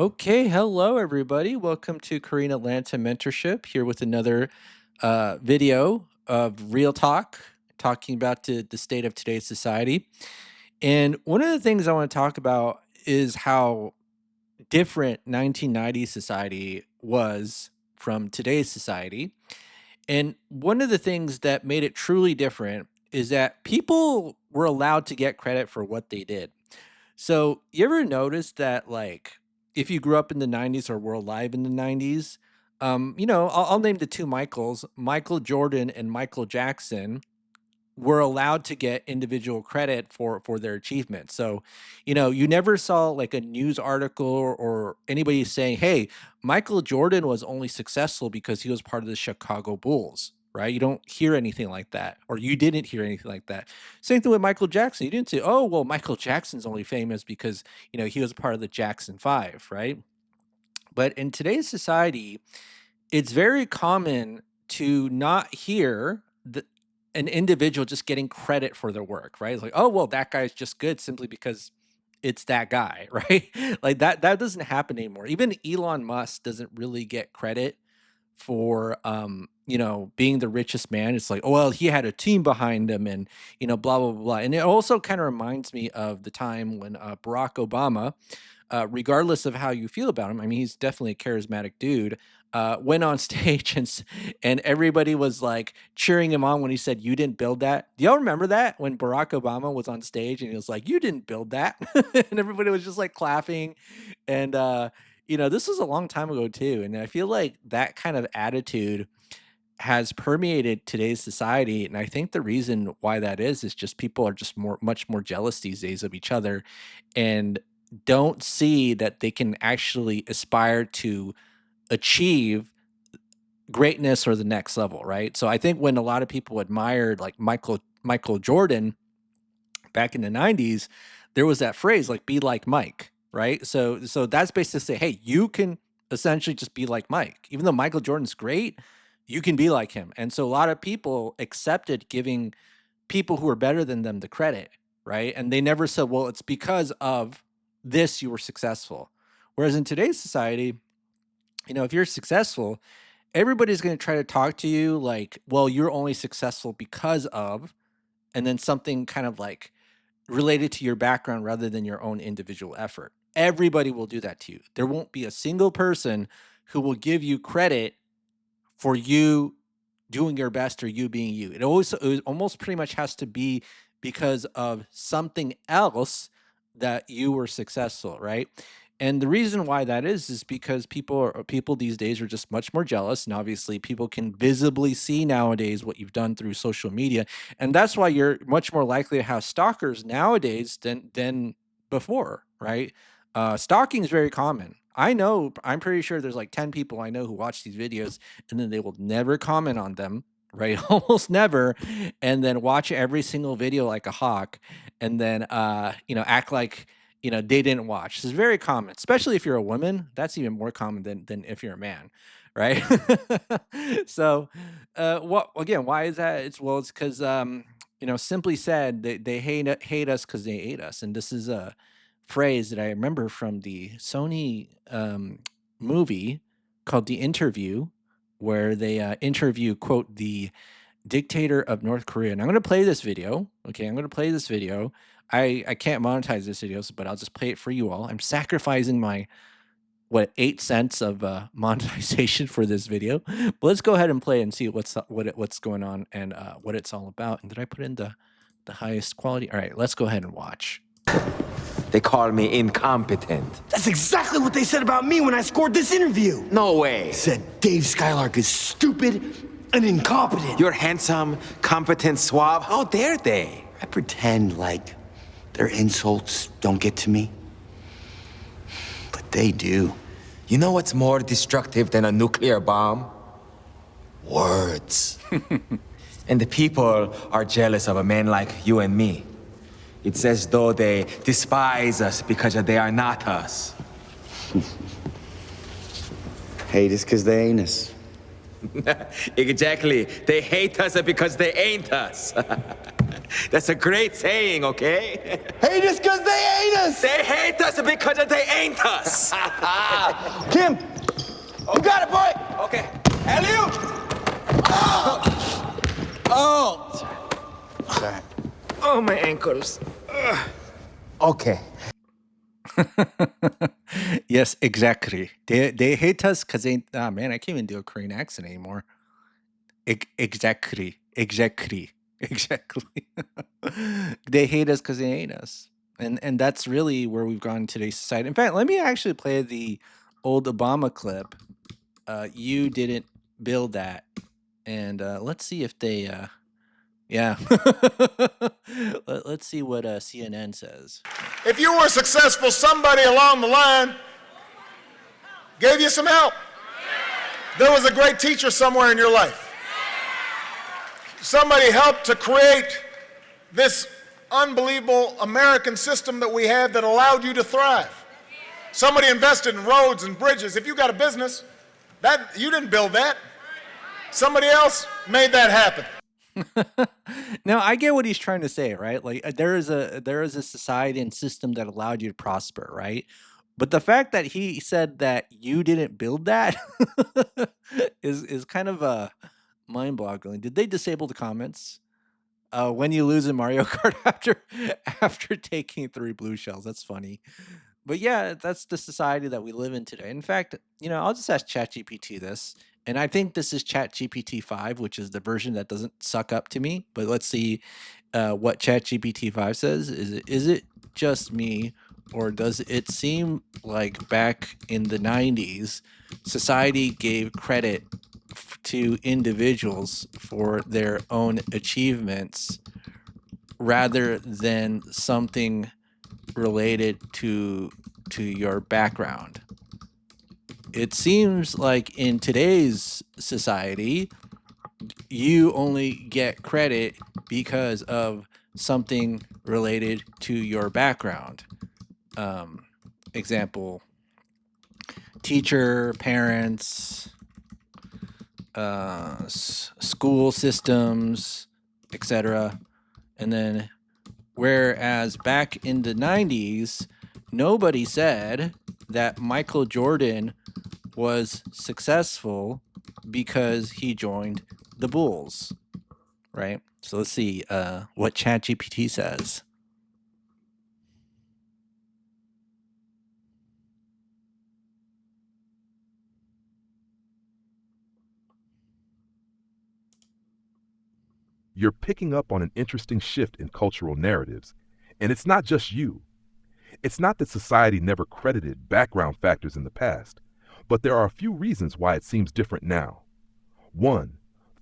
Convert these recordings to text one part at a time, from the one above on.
Okay, hello everybody. Welcome to Korean Atlanta Mentorship here with another video of real talk, talking about the state of today's society. And one of the things I want to talk about is how different 1990s society was from today's society. And one of the things that made it truly different is that people were allowed to get credit for what they did. So, you ever notice that, like, if you grew up in the 90s or were alive in the 90s, I'll name the two Michaels, Michael Jordan and Michael Jackson were allowed to get individual credit for their achievements. So, you never saw like a news article or anybody saying, "Hey, Michael Jordan was only successful because he was part of the Chicago Bulls." Right? You don't hear anything like that, or you didn't hear anything like that. Same thing with Michael Jackson. You didn't say, "Oh, well, Michael Jackson's only famous because he was part of the Jackson Five," right? But in today's society, it's very common to not hear an individual just getting credit for their work, right? It's like, oh well, that guy's just good simply because it's that guy, right? Like that doesn't happen anymore. Even Elon Musk doesn't really get credit for being the richest man. It's like, oh well, he had a team behind him and blah blah blah. And it also kind of reminds me of the time when Barack Obama, regardless of how you feel about him, I mean, he's definitely a charismatic dude. Went on stage and everybody was like cheering him on when he said, "You didn't build that." Do y'all remember that when Barack Obama was on stage and he was like, "You didn't build that," and everybody was just like clapping. And this was a long time ago too, and I feel like that kind of attitude has permeated today's society. And I think the reason why that is just people are just much more jealous these days of each other and don't see that they can actually aspire to achieve greatness or the next level, right? So I think when a lot of people admired like Michael Jordan back in the 90s, there was that phrase like be like Mike, right? So that's basically to say, hey, you can essentially just be like Mike. Even though Michael Jordan's great, you can be like him. And so a lot of people accepted giving people who are better than them the credit, right? And they never said, well, it's because of this you were successful. Whereas in today's society, if you're successful, everybody's going to try to talk to you like, well, you're only successful because of, and then something kind of like related to your background rather than your own individual effort. Everybody will do that to you. There won't be a single person who will give you credit for you doing your best or you being you. It almost pretty much has to be because of something else that you were successful, right? And the reason why that is because people these days are just much more jealous, and obviously people can visibly see nowadays what you've done through social media, and that's why you're much more likely to have stalkers nowadays than before, right? Stalking is very common. I'm pretty sure there's like 10 people I know who watch these videos and then they will never comment on them, right? Almost never. And then watch every single video like a hawk and then, act like, they didn't watch. This is very common, especially if you're a woman. That's even more common than if you're a man, right? So, what again? Why is that? It's because simply said, they hate us because they hate us, and this is a phrase that I remember from the Sony movie called The Interview, where they interview, quote, the dictator of North Korea. And I'm going to play this video. Okay, I'm going to play this video. I can't monetize this video, but I'll just play it for you all. I'm sacrificing my, 8 cents of monetization for this video. But let's go ahead and play and see what's going on and what it's all about. And did I put in the highest quality? All right, let's go ahead and watch. They call me incompetent. That's exactly what they said about me when I scored this interview. No way. Said Dave Skylark is stupid and incompetent. You're handsome, competent, suave. How dare they? I pretend like their insults don't get to me. But they do. You know what's more destructive than a nuclear bomb? Words. And the people are jealous of a man like you and me. It's as though they despise us because they are not us. Hate us because they ain't us. Exactly. They hate us because they ain't us. That's a great saying, okay? Hate us because they ain't us. They hate us because they ain't us. Kim, you got it, boy. Okay. Alley-oop! Sorry. Oh, my ankles. Okay. Yes, exactly. They hate us because they. Ah, man, I can't even do a Korean accent anymore. Exactly. They hate us because they ain't us, and that's really where we've gone in today's society. In fact, let me actually play the old Obama clip. You didn't build that, and let's see if they. Yeah. Let's see what CNN says. If you were successful, somebody along the line gave you some help. There was a great teacher somewhere in your life. Somebody helped to create this unbelievable American system that we have that allowed you to thrive. Somebody invested in roads and bridges. If you got a business, that you didn't build that. Somebody else made that happen. Now I get what he's trying to say, right? Like there is a society and system that allowed you to prosper, right? But the fact that he said that you didn't build that is kind of mind-boggling. Did they disable the comments? When you lose in Mario Kart after taking 3 blue shells. That's funny. But yeah, that's the society that we live in today. In fact, I'll just ask ChatGPT this, and I think this is ChatGPT 5, which is the version that doesn't suck up to me. But let's see what ChatGPT 5 says. Is it just me, or does it seem like back in the 90s, society gave credit to individuals for their own achievements rather than something related to your background? It seems like in today's society, you only get credit because of something related to your background. Example: teacher, parents, school systems, etc. And then, whereas back in the 90s, nobody said that Michael Jordan was successful because he joined the Bulls, right? So let's see what ChatGPT says. You're picking up on an interesting shift in cultural narratives, and it's not just you. It's not that society never credited background factors in the past, but there are a few reasons why it seems different now. 1.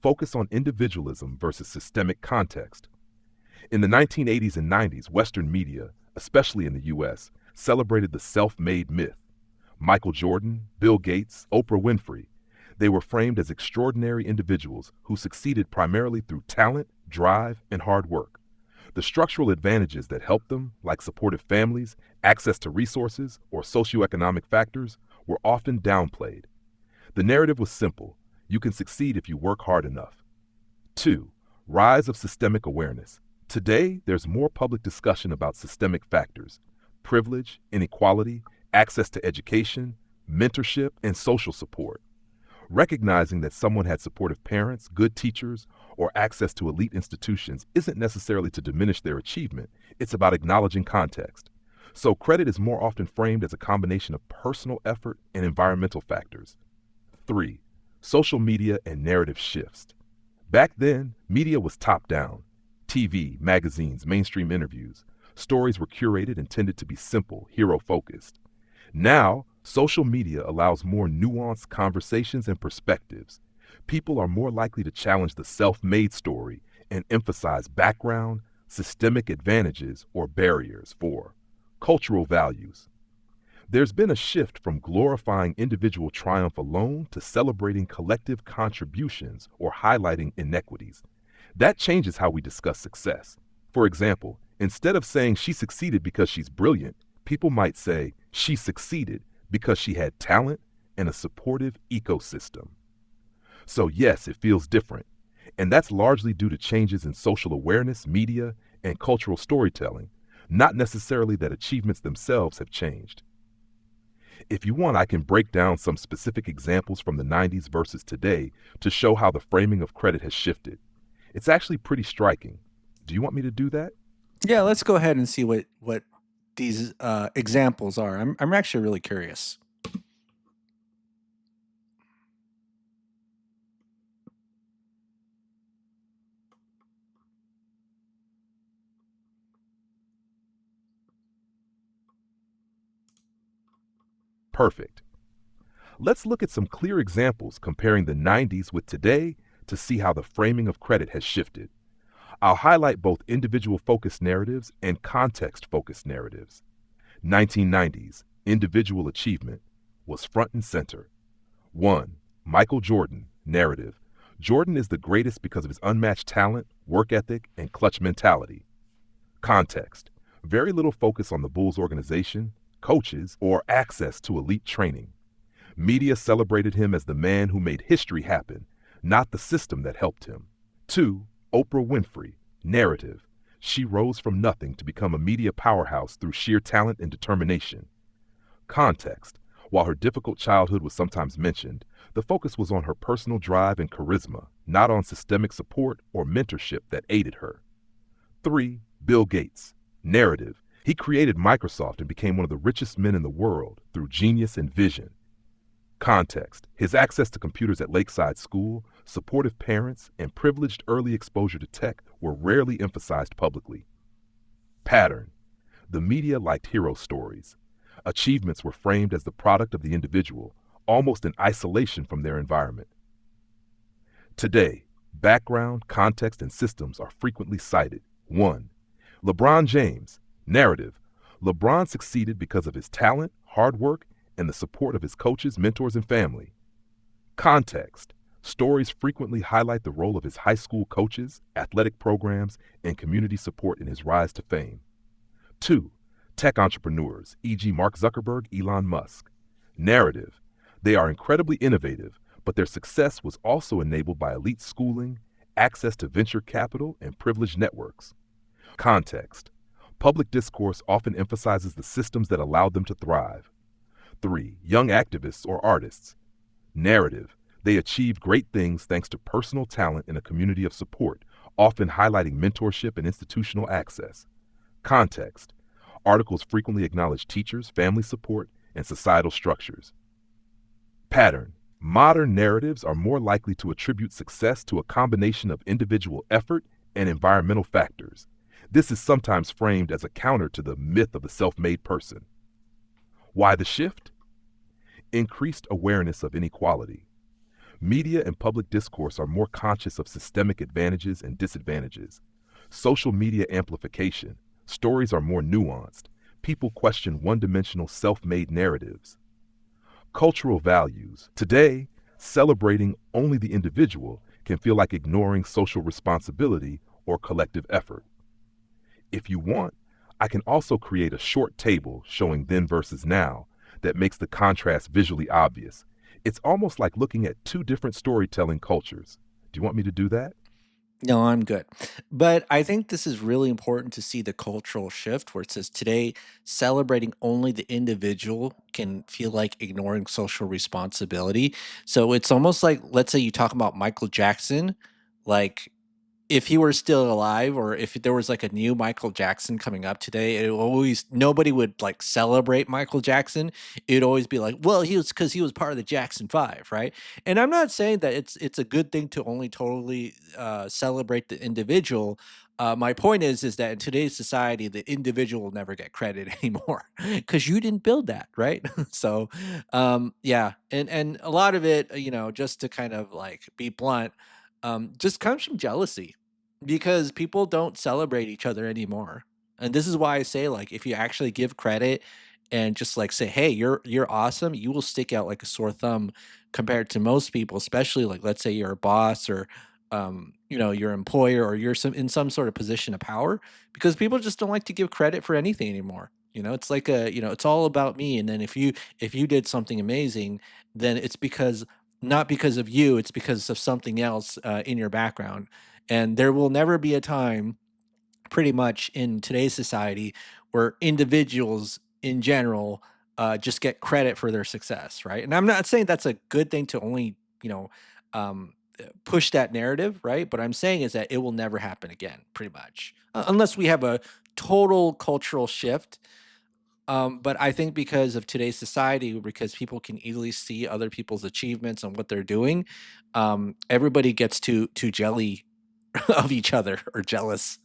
Focus on individualism versus systemic context. In the 1980s and 90s, Western media, especially in the US, celebrated the self-made myth. Michael Jordan, Bill Gates, Oprah Winfrey. They were framed as extraordinary individuals who succeeded primarily through talent, drive, and hard work. The structural advantages that helped them, like supportive families, access to resources, or socioeconomic factors, were often downplayed. The narrative was simple: you can succeed if you work hard enough. 2. Rise of systemic awareness. Today, there's more public discussion about systemic factors: privilege, inequality, access to education, mentorship, and social support. Recognizing that someone had supportive parents, good teachers, or access to elite institutions isn't necessarily to diminish their achievement. It's about acknowledging context. So credit is more often framed as a combination of personal effort and environmental factors. 3. Social media and narrative shifts. Back then, media was top-down. TV, magazines, mainstream interviews. Stories were curated and tended to be simple, hero-focused. Now, social media allows more nuanced conversations and perspectives. People are more likely to challenge the self-made story and emphasize background, systemic advantages, or barriers for cultural values. There's been a shift from glorifying individual triumph alone to celebrating collective contributions or highlighting inequities. That changes how we discuss success. For example, instead of saying she succeeded because she's brilliant, people might say she succeeded because she had talent and a supportive ecosystem. So yes, it feels different. And that's largely due to changes in social awareness, media, and cultural storytelling, not necessarily that achievements themselves have changed. If you want, I can break down some specific examples from the 90s versus today to show how the framing of credit has shifted. It's actually pretty striking. Do you want me to do that? Yeah, let's go ahead and see what these examples are. I'm actually really curious. Perfect. Let's look at some clear examples comparing the 90s with today to see how the framing of credit has shifted. I'll highlight both individual focused narratives and context focused narratives. 1990s, individual achievement was front and center. 1. Michael Jordan, narrative. Jordan is the greatest because of his unmatched talent, work ethic, and clutch mentality. Context. Very little focus on the Bulls organization, coaches, or access to elite training. Media celebrated him as the man who made history happen, not the system that helped him. 2. Oprah Winfrey, narrative. She rose from nothing to become a media powerhouse through sheer talent and determination. Context. While her difficult childhood was sometimes mentioned, the focus was on her personal drive and charisma, not on systemic support or mentorship that aided her. 3. Bill Gates, narrative. He created Microsoft and became one of the richest men in the world through genius and vision. Context. His access to computers at Lakeside School, supportive parents, and privileged early exposure to tech were rarely emphasized publicly. Pattern. The media liked hero stories. Achievements were framed as the product of the individual, almost in isolation from their environment. Today, background, context, and systems are frequently cited. 1. LeBron James, narrative. LeBron succeeded because of his talent, hard work, and the support of his coaches, mentors, and family. Context. Stories frequently highlight the role of his high school coaches, athletic programs, and community support in his rise to fame. 2. Tech entrepreneurs, e.g., Mark Zuckerberg, Elon Musk. Narrative. They are incredibly innovative, but their success was also enabled by elite schooling, access to venture capital, and privileged networks. Context. Public discourse often emphasizes the systems that allowed them to thrive. 3. Young activists or artists. Narrative. They achieved great things thanks to personal talent and a community of support, often highlighting mentorship and institutional access. Context. Articles frequently acknowledge teachers, family support, and societal structures. Pattern. Modern narratives are more likely to attribute success to a combination of individual effort and environmental factors. This is sometimes framed as a counter to the myth of the self-made person. Why the shift? Increased awareness of inequality. Media and public discourse are more conscious of systemic advantages and disadvantages. Social media amplification. Stories are more nuanced. People question one-dimensional self-made narratives. Cultural values. Today, celebrating only the individual can feel like ignoring social responsibility or collective effort. If you want, I can also create a short table showing then versus now that makes the contrast visually obvious. It's almost like looking at two different storytelling cultures. Do you want me to do that? No, I'm good. But I think this is really important to see the cultural shift where it says today celebrating only the individual can feel like ignoring social responsibility. So it's almost like, let's say you talk about Michael Jackson, like if he were still alive or if there was like a new Michael Jackson coming up today, it always nobody would like celebrate Michael Jackson. It'd always be like, well, he was because he was part of the Jackson Five, right? And I'm not saying that it's a good thing to only totally celebrate the individual. My point is that in today's society, the individual will never get credit anymore because you didn't build that, right? So, yeah, and a lot of it, just to kind of like be blunt, just comes from jealousy because people don't celebrate each other anymore. And this is why I say like if you actually give credit and just like say, "Hey, you're awesome," you will stick out like a sore thumb compared to most people, especially like let's say you're a boss or your employer or you're in some sort of position of power because people just don't like to give credit for anything anymore. It's like it's all about me. And then if you did something amazing, then it's because not because of you, it's because of something else in your background. And there will never be a time pretty much in today's society, where individuals in general just get credit for their success, right? And I'm not saying that's a good thing to only, you know, push that narrative, right? But I'm saying is that it will never happen again, pretty much, unless we have a total cultural shift. But I think because of today's society, because people can easily see other people's achievements and what they're doing, everybody gets too jelly of each other or jealous,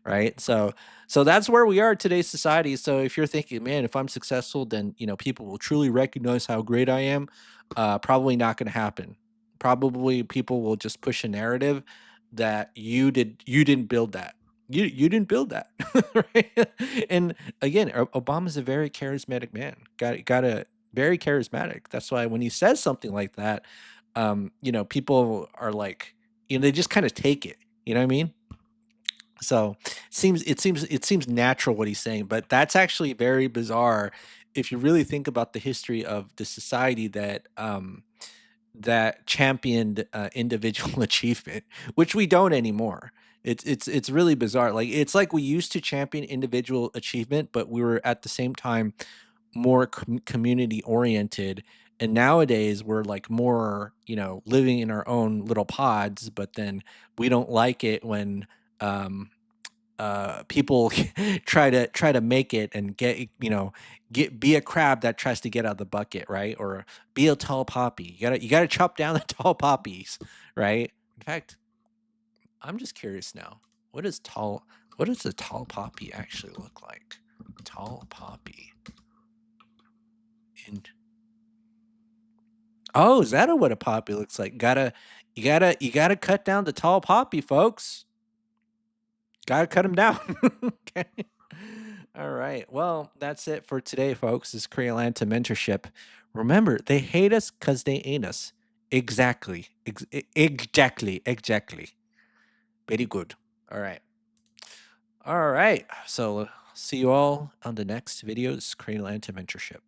right? So that's where we are in today's society. So if you're thinking, man, if I'm successful, then people will truly recognize how great I am. Probably not going to happen. Probably people will just push a narrative that you didn't build that. You didn't build that, right? And again, Obama's a very charismatic man. Got a very charismatic. That's why when he says something like that, people are like, they just kind of take it. You know what I mean? So it seems natural what he's saying, but that's actually very bizarre if you really think about the history of the society that championed individual achievement, which we don't anymore. It's really bizarre. Like it's like we used to champion individual achievement, but we were at the same time more community oriented. And nowadays we're like more, living in our own little pods, but then we don't like it when people try to make it and get be a crab that tries to get out of the bucket, right? Or be a tall poppy. You gotta chop down the tall poppies, right? In fact, I'm just curious now. What does a tall poppy actually look like? Tall poppy. In Oh, is that what a poppy looks like? You gotta cut down the tall poppy, folks. Gotta cut them down. Okay. All right. Well, that's it for today, folks. This is Creolanta Mentorship. Remember, they hate us because they ain't us. Exactly. Exactly. Exactly. Very good. All right. All right. So see you all on the next video. This is Creolanta Mentorship.